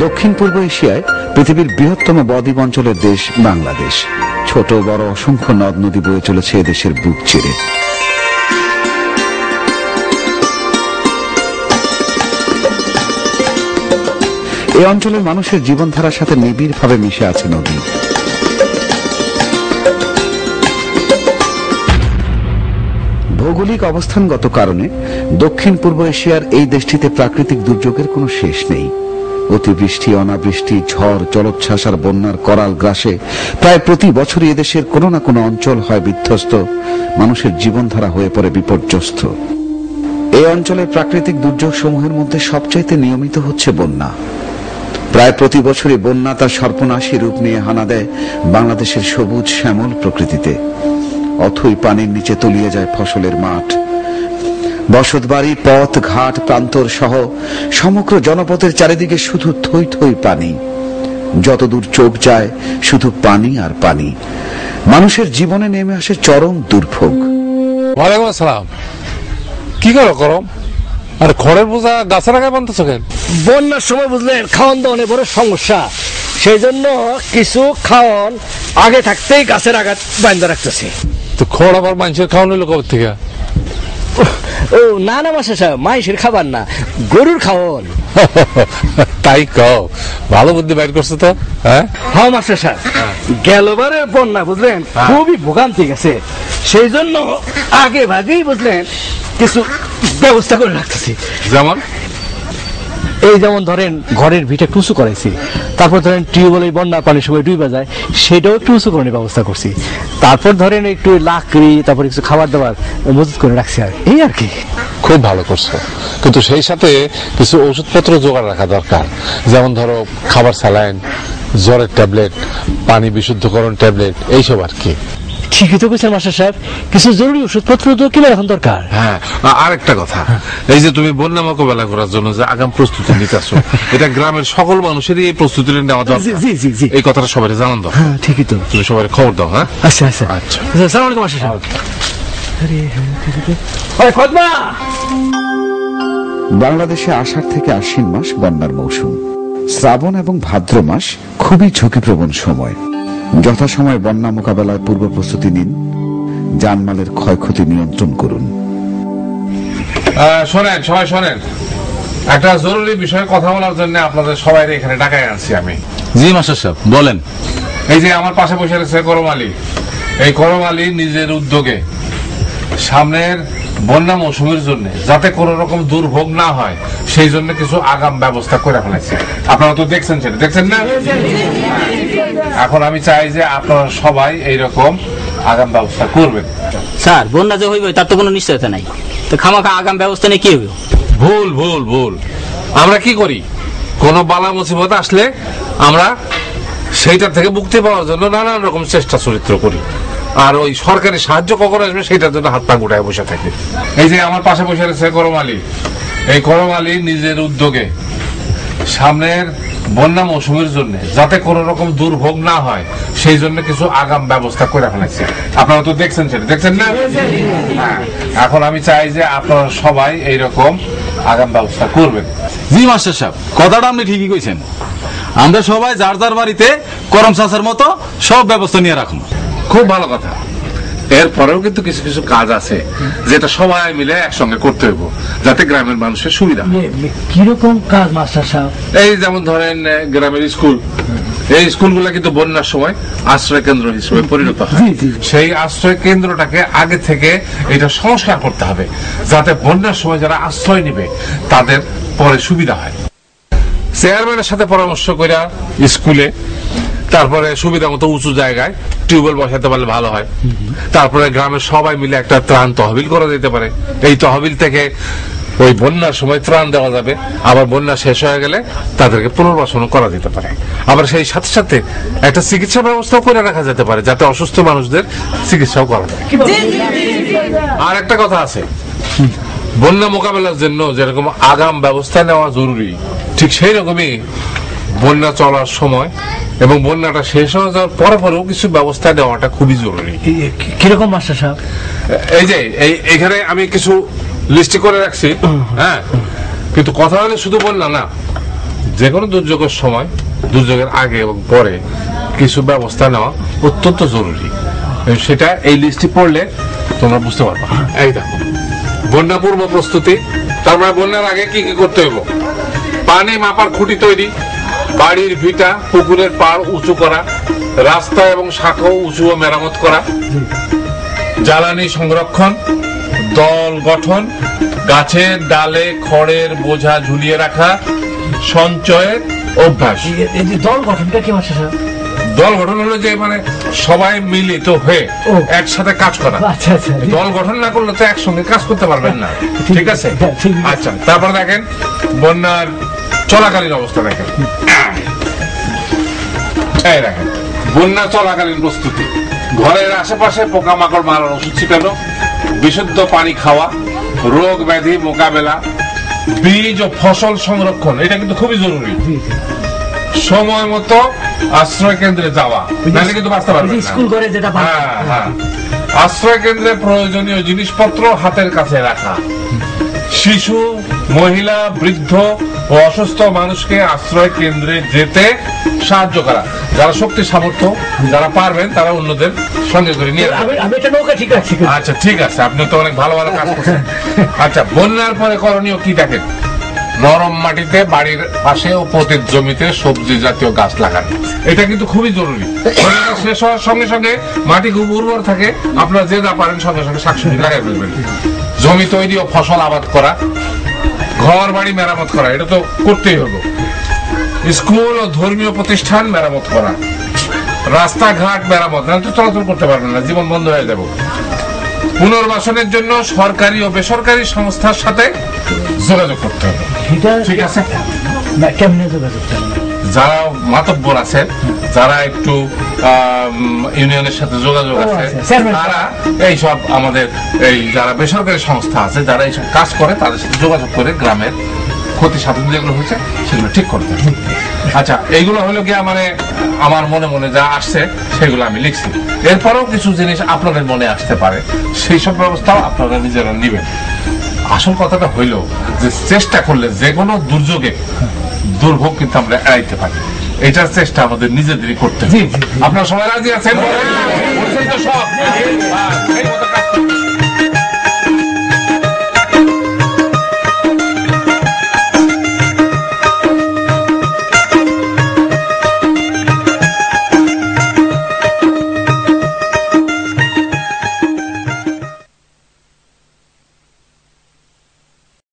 দক্ষিণ পূর্ব এশিয়ায় পৃথিবীর বৃহত্তম বদ্বীপ অঞ্চলের দেশ বাংলাদেশ। ছোট বড় অসংখ্য নদ নদী বয়ে চলেছে এদেশের বুক চিরে। এই অঞ্চলের মানুষের জীবনধারার সাথে নিবিড়ভাবে মিশে আছে নদী। ভৌগোলিক অবস্থানগত কারণে দক্ষিণ পূর্ব এশিয়ার এই দেশটিতে প্রাকৃতিক দুর্যোগের কোনো শেষ নেই। অতিবৃষ্টি, অনাবৃষ্টি, ঝড়, জলোচ্ছ্বাস আর বন্যার করাল গ্রাসে প্রায় প্রতি বছরই এদেশের কোনো না কোনো অঞ্চল হয় বিধ্বস্ত, মানুষের জীবনধারা হয়ে পড়ে বিপর্যস্ত। এই অঞ্চলের প্রাকৃতিক দুর্যোগ সমূহের মধ্যে সবচাইতে নিয়মিত হচ্ছে বন্যা। প্রায় প্রতি বছরই বন্যা তার সর্বনাশী রূপ নিয়ে হানা দেয় বাংলাদেশের সবুজ শ্যামল প্রকৃতিতে। অথই পানির নিচে তলিয়ে যায় ফসলের মাঠ, বসতবাড়ি, পথ ঘাট, প্রান্তর সহ সমগ্র জনপদের চারিদিকে শুধু থই থই পানি। যতদূর চোখ যায় শুধু পানি আর পানি। মানুষের জীবনে নেমে আসে চরম দুর্ভোগ। ওয়ালাইকুম আসসালাম। কি করো গরম? আর খড়ের বোঝা গাছের আগায় বানতেছ কেন? বন্যার সময় বুঝলেন খাওয়ান দাওয়ানে বড় সমস্যা, সেই জন্য কিছু খাওয়ান আগে থাকতেই গাছের আঘাত বান্ধা রাখতেছে। তো খড় আবার মানুষের খাওয়ান হইলো কবে থেকে? ও না না মাসা সাহেব, মাইসের খাবার না, গরুর খাওয়ান। তাই কও, ভালো বুদ্ধি বাইর করছো তো। হ্যাঁ হ্যাঁ মাস্টার সাহেব, গেলবারে বন্যা বুঝলেন খুবই ভোগান্তি গেছে, সেই জন্য আগে ভাগেই বুঝলেন কিছু ব্যবস্থা করে রাখতেছি। যেমন এই যেমন ধরেন ঘরের ভিটে একটু উঁচু করাইছি, তারপর ধরেন টিউবওয়েল বন্যা পানির সময় ডুবে যায় সেটাও একটু উঁচু করে ব্যবস্থা করছি, তারপর ধরেন একটু লাকড়ি, তারপর কিছু খাবার দাবার মজুত করে রাখছি, আর এই আর কি। খুব ভালো করছো, কিন্তু সেই সাথে কিছু ওষুধপত্র জোগাড় রাখা দরকার। যেমন ধরো খাবার স্যালাইন, জ্বরের ট্যাবলেট, পানি বিশুদ্ধকরণ ট্যাবলেট, এইসব আর কি। ঠিকই তো বলছেন মাস্টার সাহেব, কিছু জরুরি ওষুধপত্র তো কিনা এখন দরকার। হ্যাঁ, আরেকটা কথা, এই যে তুমি বন্যা মোকাবেলা করার জন্য যে আগাম প্রস্তুতি নিতেছো, এটা গ্রামের সকল মানুষেরই এই প্রস্তুতি নেওয়া দরকার। জি জি জি, এই কথাটা সবাই জানান দাও। হ্যাঁ ঠিকই তো, তুমি সবাই খবর দাও। হ্যাঁ আচ্ছা আচ্ছা আচ্ছা। আসসালামু আলাইকুম মাস্টার সাহেব। বাংলাদেশে আষাঢ় থেকে আশ্বিন মাস বন্যার মৌসুম। শ্রাবণ এবং ভাদ্র মাস খুবই ঝুঁকিপ্রবণ সময়। যথাসময়ে বন্যা মোকাবেলায় পূর্ব প্রস্তুতি নিন, জানমালের ক্ষয়ক্ষতি নিয়ন্ত্রণ করুন। শোনেন, সবাই শোনেন, একটা জরুরি বিষয়ে কথা বলার জন্য আপনাদের সবাই এখানে ডাকায় আনছি আমি। জি মাস্টার সাহেব বলেন। এই যে আমার পাশে বসে রয়েছে করম আলী, এই করম আলী নিজের উদ্যোগে সামনের বন্যা মৌসুমের জন্য যাতে কোন রকম দুর্ভোগ না হয় সেই জন্য কিছু আগাম ব্যবস্থা করে ফেলেছে। আপনারা তো দেখছেন, সেটা দেখছেন না? এখন আমি চাই যে আপনারা সবাই এইরকম আগাম ব্যবস্থা করবেন। স্যার, বন্যা যে হইবে তার তো কোনো নিশ্চয়তা নাই, তো খামাখা আগাম ব্যবস্থা নিয়ে কি হবে? ভুল ভুল ভুল। আমরা কি করি, কোন বালা মুসিবত আসলে আমরা সেইটার থেকে মুক্তি পাওয়ার জন্য নানান রকম চেষ্টা চরিত্র করি, আর ওই সরকারি সাহায্য কখন আসবে সেটার জন্য হাত পা গুটায় বসে থাকে। এই যে আমার পাশে বসে রয়েছে করম আলী, এই করম আলী নিজের উদ্যোগে সামনের বন্যা মৌসুমের জন্য যাতে কোন রকম দুর্ভোগ না হয় সেই জন্য কিছু আগাম ব্যবস্থা করে ফেলেছে। আপনারা তো দেখছেন, সেটা দেখছেন না? হ্যাঁ, এখন আমি চাই যে আপনারা সবাই এইরকম আগাম ব্যবস্থা করবেন। জি মাস্টার সাহেব, কথাটা আপনি ঠিকই কইছেন। আমরা সবাই যার যার বাড়িতে করম চাষার মতো সব ব্যবস্থা নিয়ে রাখুন। খুব ভালো কথা। এরপরেও কিন্তু কিছু কিছু কাজ আছে যেটা সবাই মিলে একসঙ্গে করতে হইব যাতে গ্রামের মানুষের সুবিধা। কিরকম কাজ মাস্টার সাহেব? এই যেমন ধরেন গ্রামের স্কুল, এই স্কুলগুলো কিন্তু বন্যার সময় আশ্রয় কেন্দ্র হিসেবে পরিণত হয়। সেই আশ্রয় কেন্দ্রটাকে আগে থেকে এটা সংস্কার করতে হবে যাতে বন্যার সময় যারা আশ্রয় নিবে তাদের পরে সুবিধা হয়। চেয়ারম্যানের সাথে পরামর্শ করে স্কুলে, তারপরে সুবিধা মতো উঁচু জায়গায় টিউবওয়েল বসাতে পারলে ভালো হয়। তারপরে গ্রামের সবাই মিলে একটা ত্রাণ তহবিল করা যেতে পারে, এই তহবিল থেকে ওই বন্যার সময় ত্রাণ দেওয়া যাবে, আবার বন্যা শেষ হয়ে গেলে তাদেরকে পুনর্বাসন করা যেতে পারে। আবার সেই সাথে সাথে একটা চিকিৎসা ব্যবস্থাও করে রাখা যেতে পারে যাতে অসুস্থ মানুষদের চিকিৎসাও করা যায়। আর একটা কথা আছে, বন্যা মোকাবেলার জন্য যেরকম আগাম ব্যবস্থা নেওয়া জরুরি, ঠিক সেই রকমই বন্যা চলার সময় এবং বন্যাটা শেষ হয়ে যাওয়ার পরে পরেও কিছু ব্যবস্থা নেওয়াটা খুবই জরুরি। কিরকম মাস্টার সাহেব? এই যে এইখানে আমি কিছু লিস্ট করে রাখছি। হ্যাঁ, কিন্তু কথা হলে শুধু বন্যা না, যে কোনো দুর্যোগের সময়, দুর্যোগের আগে এবং পরে কিছু ব্যবস্থা নেওয়া অত্যন্ত জরুরি। সেটা এই লিস্টে পড়লে তোমরা বুঝতে পারবা। এই দেখো, বন্যা পূর্ব প্রস্তুতি, তার মানে বন্যার আগে কি কি করতে হবে? পানি মাপার খুঁটি তৈরি, বাড়ির ভিটা পুকুরের পাড় উঁচু করা, রাস্তা এবং শাখা উঁচু ও মেরামত করা, জ্বালানি সংরক্ষণ, দল গঠন, গাছের ডালে খড়ের বোঝা ঝুলিয়ে রাখা, সঞ্চয়ের অভ্যাস। এই যে দল গঠনটা কি মাস্টার সাহেব? দল গঠন হলো যে মানে সবাই মিলিত হয়ে একসাথে কাজ করা। আচ্ছা আচ্ছা, দল গঠন না করলে তো একসঙ্গে কাজ করতে পারবেন না। ঠিক আছে, আচ্ছা। তারপর দেখেন বন্যার চলাকালীন অবস্থা দেখেন। এই দেখেন বন্যা চলাকালীন প্রস্তুতি, ঘরের আশেপাশে পোকামাকড় মারার ওষুধ ছিটানো, বিশুদ্ধ পানি খাওয়া, রোগ ব্যাধি মোকাবেলা, বীজ ও ফসল সংরক্ষণ, এটা কিন্তু খুবই জরুরি। সময় মতো আশ্রয় কেন্দ্রে যাওয়া, নাহলে কিন্তু বাঁচতে পারবেন না। স্কুল করে যেটা হ্যাঁ হ্যাঁ, আশ্রয় কেন্দ্রে প্রয়োজনীয় জিনিসপত্র হাতের কাছে রাখা, শিশু, মহিলা, বৃদ্ধ ও অসুস্থ মানুষকে আশ্রয় কেন্দ্রে যেতে সাহায্য করা। যারা শক্তি সামর্থ্য, যারা পারবেন তারা অন্যদের সঙ্গে করে নিয়ে যাবেন। আমি এটা নৌকা ঠিক রাখছি। আচ্ছা ঠিক আছে, আপনি তো অনেক ভালো ভালো কাজ করছেন। আচ্ছা, বন্যার পরে করণীয় কি দেখেন? নরম মাটিতে বাড়ির পাশে ও পতিত জমিতে সবজি জাতীয় গাছ লাগানো, এটা কিন্তু খুবই জরুরি। বন্যাটা শেষ হওয়ার সঙ্গে সঙ্গে মাটি খুব উর্বর থাকে, আপনারা যে যা পারেন সঙ্গে সঙ্গে শাকসবজি লাগাই ফেলবেন। জমি তৈরি ও ফসল আবাদ করা, ঘর বাড়ি মেরামত করা, এটা তো করতেই হলো। স্কুল ও ধর্মীয় প্রতিষ্ঠান মেরামত করা, রাস্তাঘাট মেরামত, না তো চলাচল করতে পারবেন না, জীবন বন্ধ হয়ে যাবে। পুনর্বাসনের জন্য সরকারি ও বেসরকারি সংস্থার সাথে যোগাযোগ করতে হবে। ঠিক আছে, কেমনে যোগাযোগ করতে হবে? যারা মাতব্বর আছে, যারা একটু ইউনিয়নের সাথে যোগাযোগ আছে, তারা এইসব আমাদের এই যারা বেসরকারি সংস্থা আছে, যারা এইসব কাজ করে, তাদের সাথে যোগাযোগ করে গ্রামের ক্ষতি সাধন যেগুলো হয়েছে সেগুলো ঠিক করতে হবে। আচ্ছা, এইগুলো হলো গিয়া মানে আমার মনে মনে যা আসছে সেগুলো আমি লিখছি। এরপরেও কিছু জিনিস আপনাদের মনে আসতে পারে, সেই সব ব্যবস্থাও আপনারা নিজেরা নেবেন। আসল কথাটা হইল যে চেষ্টা করলে যে কোনো দুর্যোগে দুর্ভোগ কিন্তু আমরা এড়াইতে পারি। এটার চেষ্টা আমাদের নিজেদেরই করতে হবে। আপনারা সবাই রাজি আছেন? বলছেন তো সব? এই মতো কাজ করতে